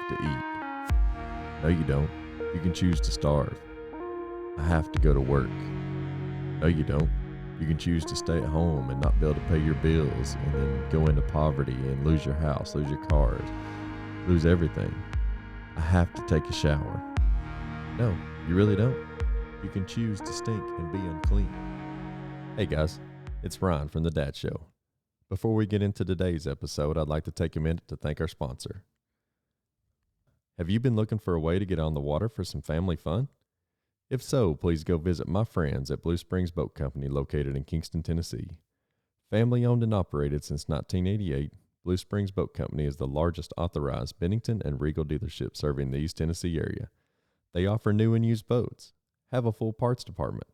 to eat. No, you don't. You can choose to starve. I have to go to work. No, you don't. You can choose to stay at home and not be able to pay your bills and then go into poverty and lose your house, lose your cars, lose everything. I have to take a shower. No, you really don't. You can choose to stink and be unclean. Hey guys, it's Ryan from The Dad Show. Before we get into today's episode, I'd like to take a minute to thank our sponsor. Have you been looking for a way to get on the water for some family fun? If so, please go visit my friends at Blue Springs Boat Company located in Kingston, Tennessee. Family owned and operated since 1988, Blue Springs Boat Company is the largest authorized Bennington and Regal dealership serving the East Tennessee area. They offer new and used boats, have a full parts department,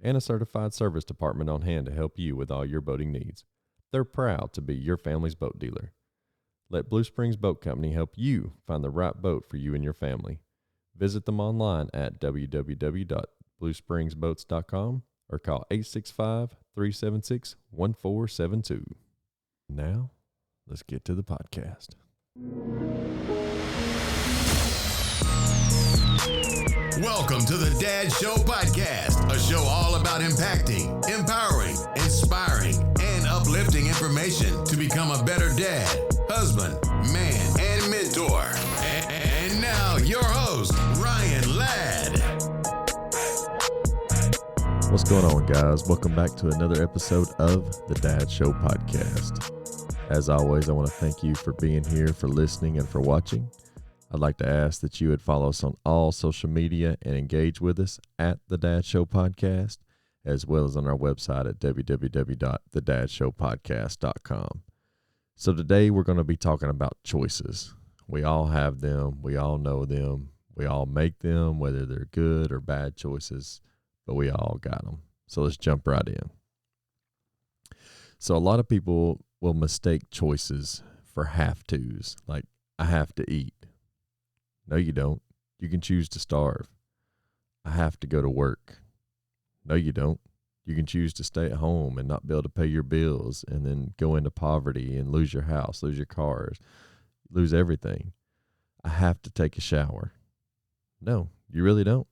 and a certified service department on hand to help you with all your boating needs. They're proud to be your family's boat dealer. Let Blue Springs Boat Company help you find the right boat for you and your family. Visit them online at www.bluespringsboats.com or call 865-376-1472. Now, let's get to the podcast. Welcome to the Dad Show Podcast, a show all about impacting, empowering, inspiring, and uplifting information to become a better dad, husband, man, and mentor. And now, your host, Ryan Ladd. What's going on, guys? Welcome back to another episode of the Dad Show Podcast. As always, I want to thank you for being here, for listening, and for watching. I'd like to ask that you would follow us on all social media and engage with us at The Dad Show Podcast, as well as on our website at www.thedadshowpodcast.com. So today we're going to be talking about choices. We all have them. We all know them. We all make them, whether they're good or bad choices, but we all got them. So let's jump right in. So a lot of people will mistake choices for have-tos, like I have to eat. No, you don't. You can choose to starve. I have to go to work. No, you don't. You can choose to stay at home and not be able to pay your bills and then go into poverty and lose your house, lose your cars, lose everything. I have to take a shower. No, you really don't.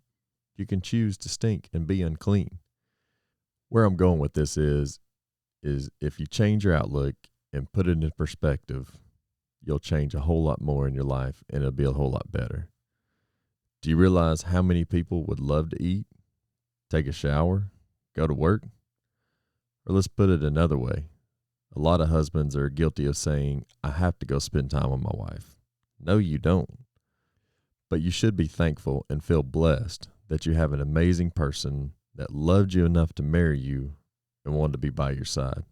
You can choose to stink and be unclean. Where I'm going with this is if you change your outlook and put it in perspective, you'll change a whole lot more in your life and it'll be a whole lot better. Do you realize how many people would love to eat, take a shower, go to work? Or let's put it another way. A lot of husbands are guilty of saying, I have to go spend time with my wife. No, you don't. But you should be thankful and feel blessed that you have an amazing person that loved you enough to marry you and wanted to be by your side.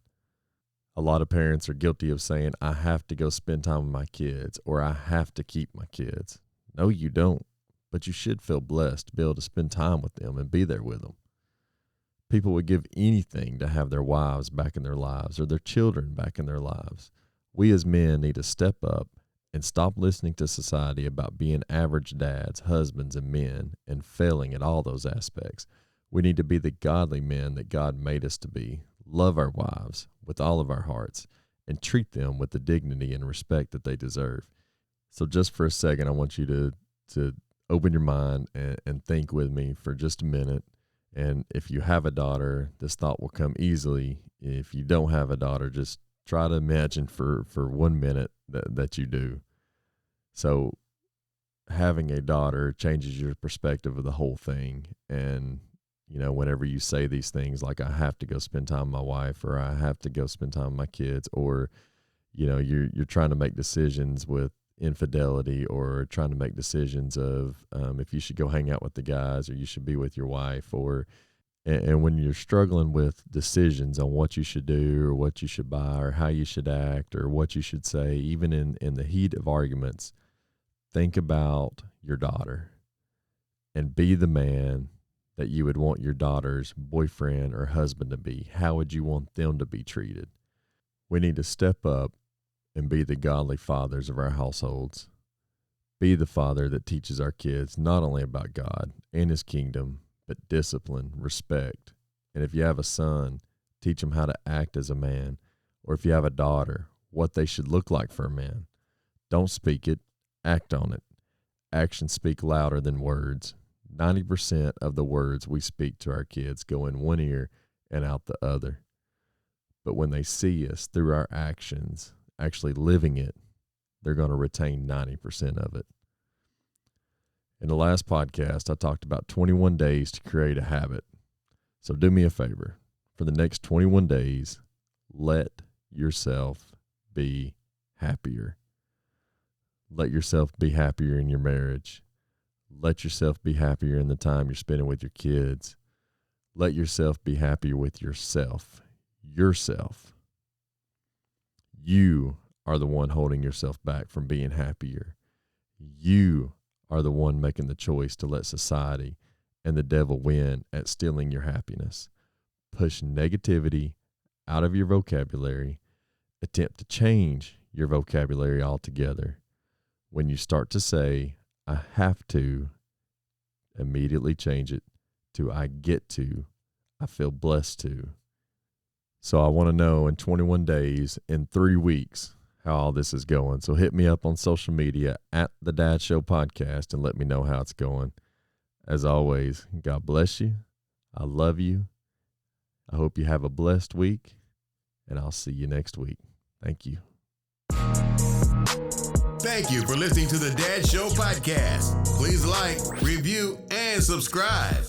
A lot of parents are guilty of saying, I have to go spend time with my kids, or I have to keep my kids. No, you don't. But you should feel blessed to be able to spend time with them and be there with them. People would give anything to have their wives back in their lives or their children back in their lives. We as men need to step up and stop listening to society about being average dads, husbands, and men and failing at all those aspects. We need to be the godly men that God made us to be, love our wives with all of our hearts, and treat them with the dignity and respect that they deserve. So just for a second, I want you to open your mind and think with me for just a minute. And if you have a daughter, this thought will come easily. If you don't have a daughter, just try to imagine for 1 minute that you do. So having a daughter changes your perspective of the whole thing. And you know, whenever you say these things like I have to go spend time with my wife, or I have to go spend time with my kids, or, you know, you're trying to make decisions with infidelity, or trying to make decisions of if you should go hang out with the guys or you should be with your wife, and when you're struggling with decisions on what you should do or what you should buy or how you should act or what you should say, even in the heat of arguments, think about your daughter and be the man that you would want your daughter's boyfriend or husband to be. How would you want them to be treated? We need to step up and be the godly fathers of our households. Be the father that teaches our kids not only about God and his kingdom, but discipline, respect. And if you have a son, teach them how to act as a man. Or if you have a daughter, what they should look like for a man. Don't speak it, act on it. actions speak louder than words. 90% of the words we speak to our kids go in one ear and out the other. But when they see us through our actions, actually living it, they're going to retain 90% of it. In the last podcast, I talked about 21 days to create a habit. So do me a favor. For the next 21 days, let yourself be happier. Let yourself be happier in your marriage. Let yourself be happier in the time you're spending with your kids. Let yourself be happier with yourself. Yourself. You are the one holding yourself back from being happier. You are the one making the choice to let society and the devil win at stealing your happiness. Push negativity out of your vocabulary. Attempt to change your vocabulary altogether. When you start to say, I have to, immediately change it to I get to, I feel blessed to. So I want to know in 21 days, in 3 weeks, how all this is going. So hit me up on social media at the Dad Show Podcast and let me know how it's going. As always, God bless you. I love you. I hope you have a blessed week, and I'll see you next week. Thank you. Thank you for listening to the Dad Show Podcast. Please like, review, and subscribe.